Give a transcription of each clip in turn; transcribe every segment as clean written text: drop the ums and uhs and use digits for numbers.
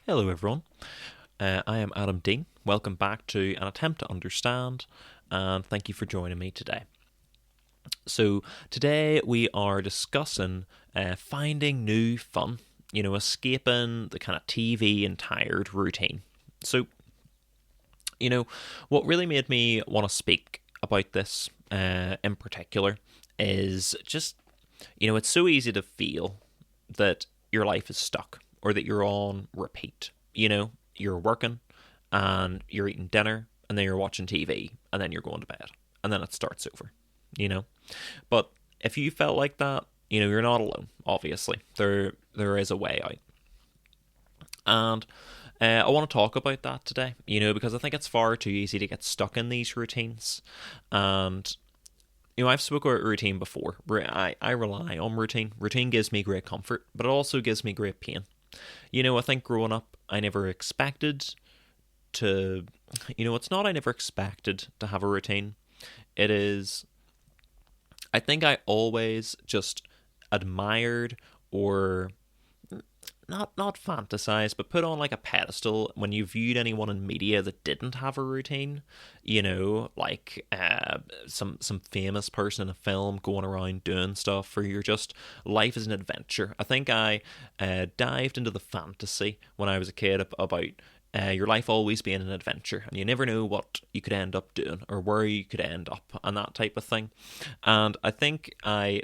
Hello, everyone. I am Adam Dean. Welcome back to An Attempt to Understand, and thank you for joining me today. So, today we are discussing finding new fun, escaping the kind of TV and tired routine. So, what really made me want to speak about this in particular is just, it's so easy to feel that your life is stuck or that you're on repeat. You're working and you're eating dinner and then you're watching TV and then you're going to bed and then it starts over, But if you felt like that, you're not alone, obviously. There is a way out. And I want to talk about that today, because I think it's far too easy to get stuck in these routines. And, I've spoken about routine before. I rely on routine. Routine gives me great comfort, but it also gives me great pain. I think growing up, I never expected to, it's not I never expected to have a routine. It is, I think I always just admired or not fantasized, but put on like a pedestal when you viewed anyone in media that didn't have a routine, like some famous person in a film going around doing stuff, or you're just, life is an adventure. I think I dived into the fantasy when I was a kid about your life always being an adventure, and you never know what you could end up doing or where you could end up and that type of thing. And I think I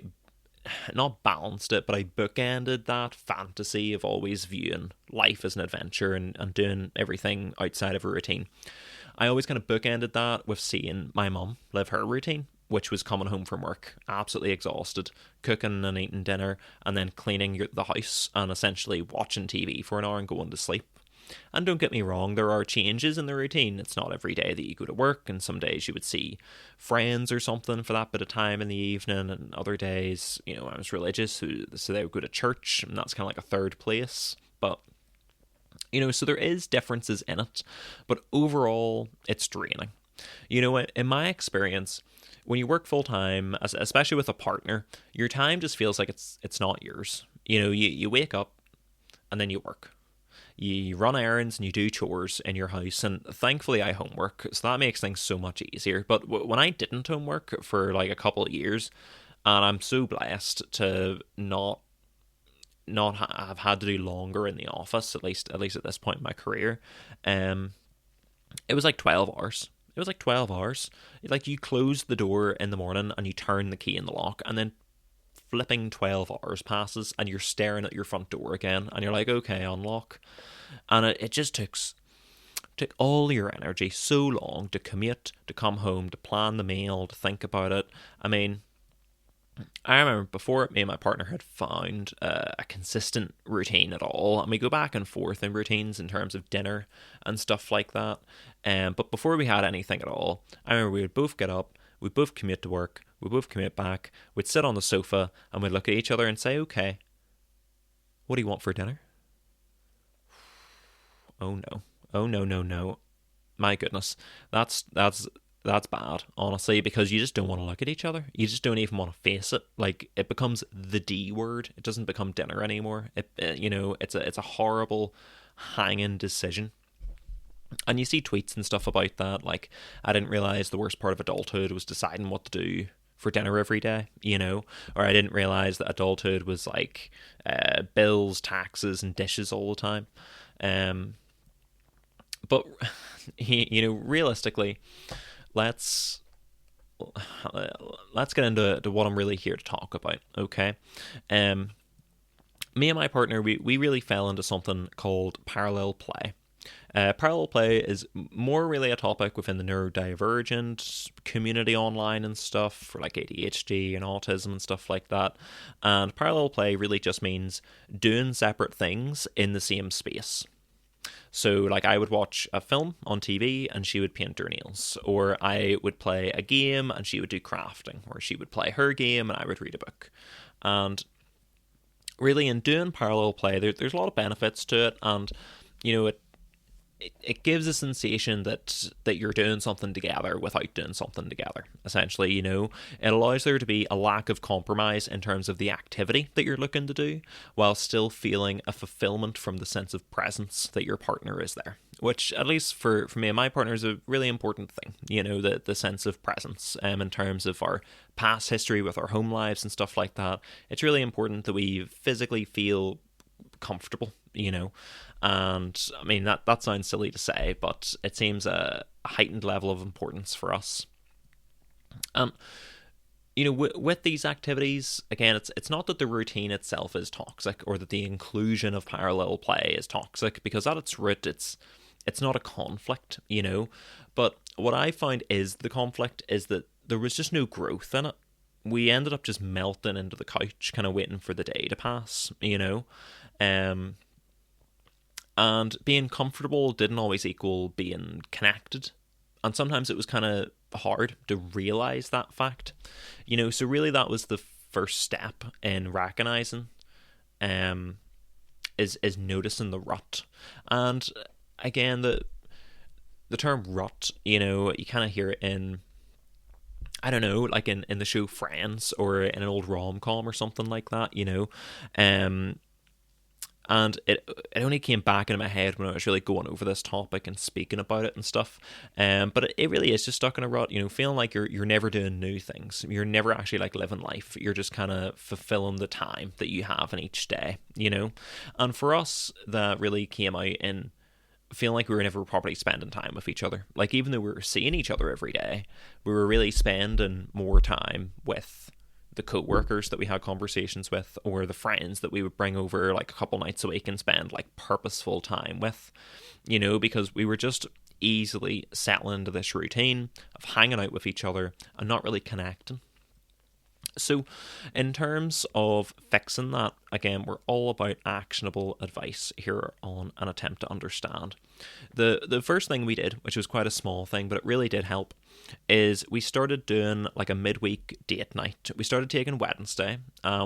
not balanced it, but I bookended that fantasy of always viewing life as an adventure and doing everything outside of a routine. I always kind of bookended that with seeing my mum live her routine, which was coming home from work absolutely exhausted, cooking and eating dinner, and then cleaning the house and essentially watching TV for an hour and going to sleep. And don't get me wrong, there are changes in the routine. It's not every day that you go to work, and some days you would see friends or something for that bit of time in the evening, and other days, I was religious, so they would go to church, and that's kind of like a third place. But, so there is differences in it, but overall, it's draining. In my experience, when you work full time, especially with a partner, your time just feels like it's not yours. You wake up, and then you work. You run errands and you do chores in your house, and thankfully I homework, so that makes things so much easier. But when I didn't homework for like a couple of years, and I'm so blessed to not have had to do longer in the office, at least at this point in my career, it was like 12 hours. It was like 12 hours. Like, you close the door in the morning and you turn the key in the lock, and then flipping 12 hours passes and you're staring at your front door again, and you're like, okay, unlock. And it just took all your energy so long to commute, to come home, to plan the meal, to think about it. I mean, I remember before me and my partner had found a consistent routine at all, and we go back and forth in routines in terms of dinner and stuff like that. But before we had anything at all, I remember we would both get up, we'd both commute to work, we'd both commute back, we'd sit on the sofa, and we'd look at each other and say, okay, what do you want for dinner? Oh no. Oh no, no, no. My goodness. That's bad, honestly, because you just don't want to look at each other. You just don't even want to face it. Like, it becomes the D word. It doesn't become dinner anymore. It's a horrible hanging decision. And you see tweets and stuff about that, like, I didn't realize the worst part of adulthood was deciding what to do for dinner every day, or I didn't realize that adulthood was like bills, taxes, and dishes all the time. But realistically, let's get into what I'm really here to talk about. Okay, me and my partner, we really fell into something called parallel play. Parallel play is more really a topic within the neurodivergent community online and stuff, for like ADHD and autism and stuff like that. And parallel play really just means doing separate things in the same space. So, like, I would watch a film on TV and she would paint her nails, or I would play a game and she would do crafting, or she would play her game and I would read a book. And really, in doing parallel play, there's a lot of benefits to it, and it it gives a sensation that you're doing something together without doing something together. Essentially, it allows there to be a lack of compromise in terms of the activity that you're looking to do, while still feeling a fulfillment from the sense of presence that your partner is there. Which, at least for me and my partner, is a really important thing. The sense of presence, in terms of our past history with our home lives and stuff like that. It's really important that we physically feel comfortable, and I mean that sounds silly to say, but it seems a heightened level of importance for us. um with these activities, again, it's not that the routine itself is toxic, or that the inclusion of parallel play is toxic, because at its root it's not a conflict, but what I find is the conflict is that there was just no growth in it. We ended up just melting into the couch, kind of waiting for the day to pass, um, and being comfortable didn't always equal being connected. And sometimes it was kind of hard to realize that fact. So really that was the first step in recognizing, um, is noticing the rut. And again, the term rut, you kind of hear it in, I don't know, like in the show Friends, or in an old rom-com or something like that, um, and it only came back into my head when I was really going over this topic and speaking about it and stuff. But it really is just stuck in a rut, feeling like you're never doing new things. You're never actually like living life. You're just kind of fulfilling the time that you have in each day, And for us, that really came out in feeling like we were never properly spending time with each other. Like, even though we were seeing each other every day, we were really spending more time with the co-workers that we had conversations with, or the friends that we would bring over like a couple nights a week and spend like purposeful time with, because we were just easily settling into this routine of hanging out with each other and not really connecting. So, in terms of fixing that, again, we're all about actionable advice here on An Attempt to Understand. The first thing we did, which was quite a small thing, but it really did help, is we started doing like a midweek date night. We started taking Wednesday.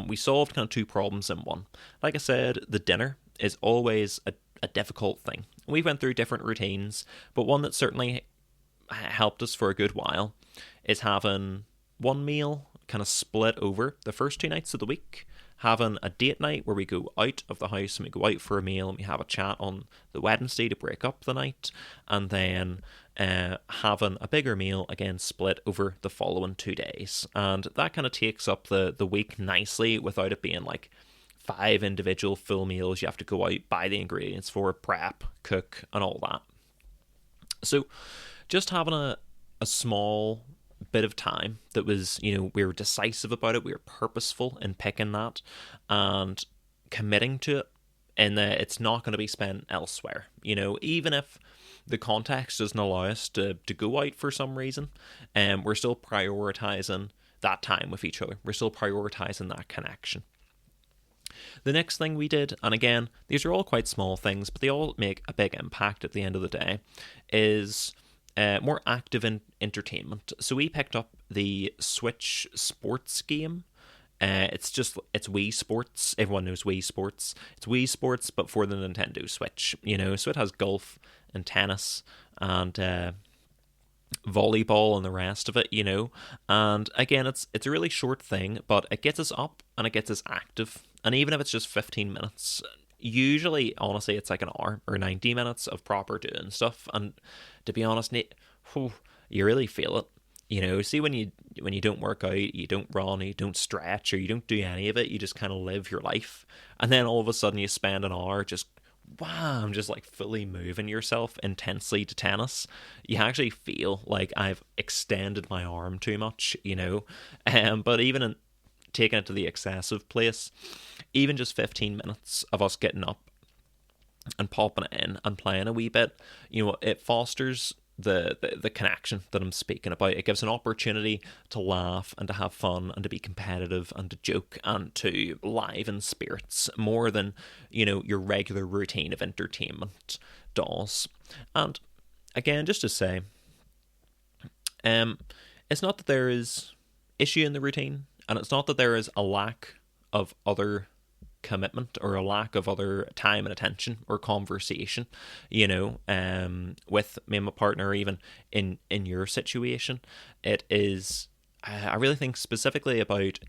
We solved kind of two problems in one. Like I said, the dinner is always a difficult thing. We went through different routines, but one that certainly helped us for a good while is having one meal kind of split over the first 2 nights of the week, having a date night where we go out of the house and we go out for a meal and we have a chat on the Wednesday to break up the night, and then having a bigger meal again split over the following 2 days. And that kind of takes up the week nicely without it being like 5 individual full meals you have to go out, buy the ingredients for, prep, cook, and all that. So just having a small bit of time that was, we were decisive about it, we were purposeful in picking that and committing to it, and that it's not going to be spent elsewhere. Even if the context doesn't allow us to go out for some reason, we're still prioritizing that time with each other. We're still prioritizing that connection. The next thing we did, and again, these are all quite small things, but they all make a big impact at the end of the day, is more active entertainment. So we picked up the Switch sports game. It's Wii Sports. Everyone knows Wii Sports. It's Wii Sports, but for the Nintendo Switch. So it has golf and tennis and volleyball and the rest of it. And again, it's a really short thing, but it gets us up and it gets us active. And even if it's just 15 minutes, usually, honestly, it's like an hour or 90 minutes of proper doing stuff. And to be honest, Nate, you really feel it. See, when you don't work out, you don't run, you don't stretch, or you don't do any of it, you just kind of live your life. And then all of a sudden you spend an hour just, wham, just like fully moving yourself intensely to tennis. You actually feel like I've extended my arm too much, But even taking it to the excessive place, even just 15 minutes of us getting up and popping it in and playing a wee bit, it fosters the connection that I'm speaking about. It gives an opportunity to laugh and to have fun and to be competitive and to joke and to liven spirits more than, your regular routine of entertainment does. And again, just to say, it's not that there is issue in the routine, and it's not that there is a lack of other commitment or a lack of other time and attention or conversation, with me and my partner, even in your situation. It is, I really think specifically about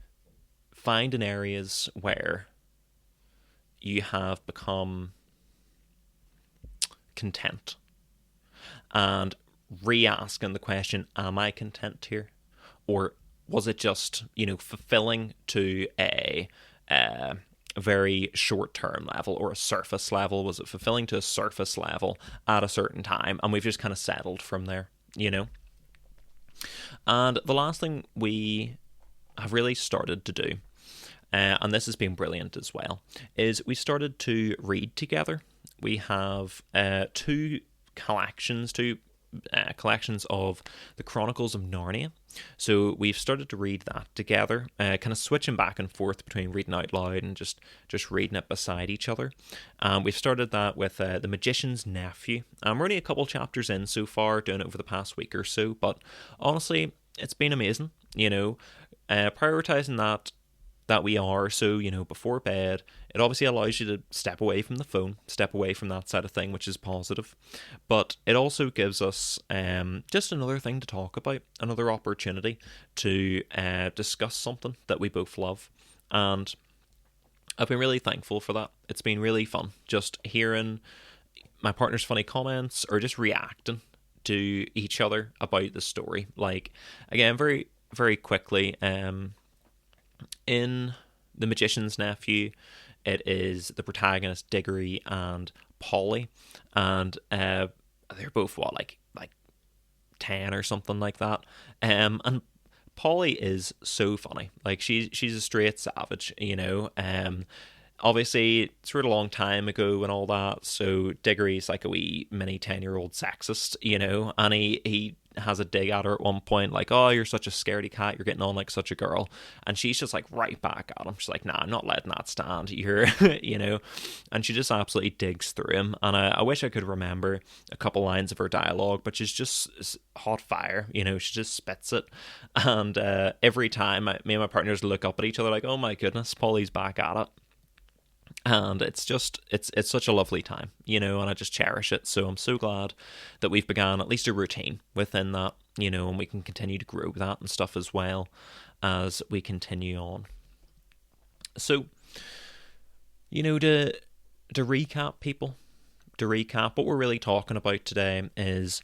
finding areas where you have become content and re-asking the question, am I content here? Or was it just, fulfilling to a very short-term level or a surface level? Was it fulfilling to a surface level at a certain time? And we've just kind of settled from there, And the last thing we have really started to do, and this has been brilliant as well, is we started to read together. We have two collections of the Chronicles of Narnia. So we've started to read that together, kind of switching back and forth between reading out loud and just reading it beside each other. We've started that with The Magician's Nephew. We're only a couple chapters in so far, doing it over the past week or so, but honestly, it's been amazing, prioritizing that we are. So, before bed, it obviously allows you to step away from the phone, step away from that side of thing, which is positive. But it also gives us just another thing to talk about, another opportunity to discuss something that we both love. And I've been really thankful for that. It's been really fun just hearing my partner's funny comments or just reacting to each other about the story. Like, again, very, very quickly, in The Magician's Nephew, it is the protagonist Diggory and Polly, and they're both like 10 or something like that. And Polly is so funny. Like, she's a straight savage, Obviously, it's a long time ago and all that, so Diggory's like a wee mini 10-year-old sexist, and he has a dig at her at one point, like, oh, you're such a scaredy cat, you're getting on like such a girl. And she's just like right back at him. She's like, nah, I'm not letting that stand. You're, and she just absolutely digs through him. And I wish I could remember a couple lines of her dialogue, but she's just hot fire, she just spits it. And every time me and my partners look up at each other like, oh my goodness, Polly's back at it. And it's such a lovely time, and I just cherish it. So I'm so glad that we've begun at least a routine within that, and we can continue to grow that and stuff as well as we continue on. So, to recap, people, what we're really talking about today is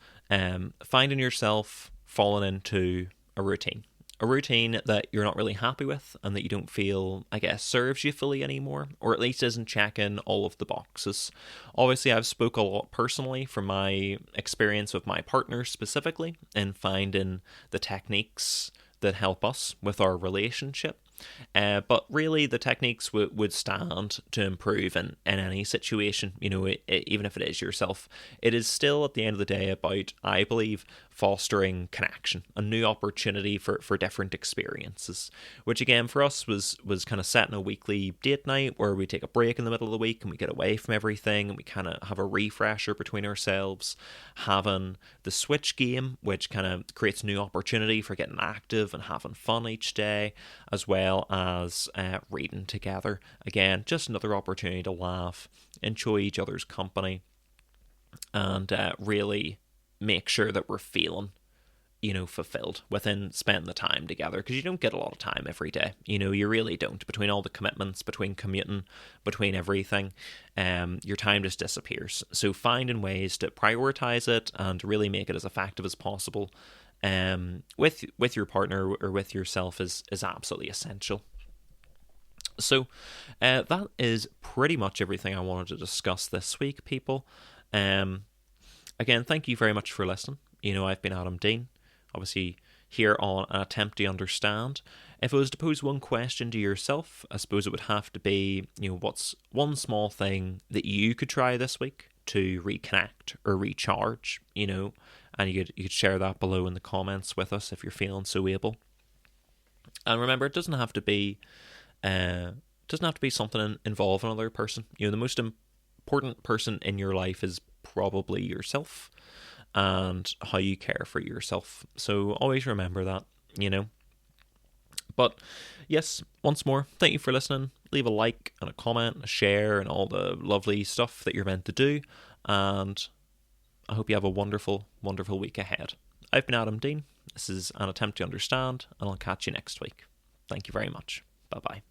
finding yourself falling into a routine that you're not really happy with and that you don't feel, I guess, serves you fully anymore, or at least isn't checking all of the boxes. Obviously, I've spoke a lot personally from my experience with my partner specifically in finding the techniques that help us with our relationship. But really, the techniques would stand to improve in any situation, even if it is yourself. It is still, at the end of the day, about, I believe, fostering connection, a new opportunity for different experiences, which again for us was kind of setting a weekly date night where we take a break in the middle of the week and we get away from everything and we kind of have a refresher between ourselves, having the Switch game, which kind of creates a new opportunity for getting active and having fun each day, as well as reading together. Again, just another opportunity to laugh, enjoy each other's company, and really make sure that we're feeling, fulfilled within spending the time together, because you don't get a lot of time every day. You really don't. Between all the commitments, between commuting, between everything, your time just disappears. So finding ways to prioritize it and really make it as effective as possible with your partner or with yourself is absolutely essential. So that is pretty much everything I wanted to discuss this week, people. Again, thank you very much for listening. I've been Adam Dean, obviously here on An Attempt to Understand. If I was to pose one question to yourself, I suppose it would have to be, what's one small thing that you could try this week to reconnect or recharge, and you could share that below in the comments with us if you're feeling so able. And remember, it doesn't have to be something involving another person. The most important person in your life is probably yourself and how you care for yourself. So always remember that, But yes, once more, thank you for listening. Leave a like and a comment, a share, and all the lovely stuff that you're meant to do. And I hope you have a wonderful, wonderful week ahead. I've been Adam Dean. This is An Attempt to Understand, and I'll catch you next week. Thank you very much. Bye-bye.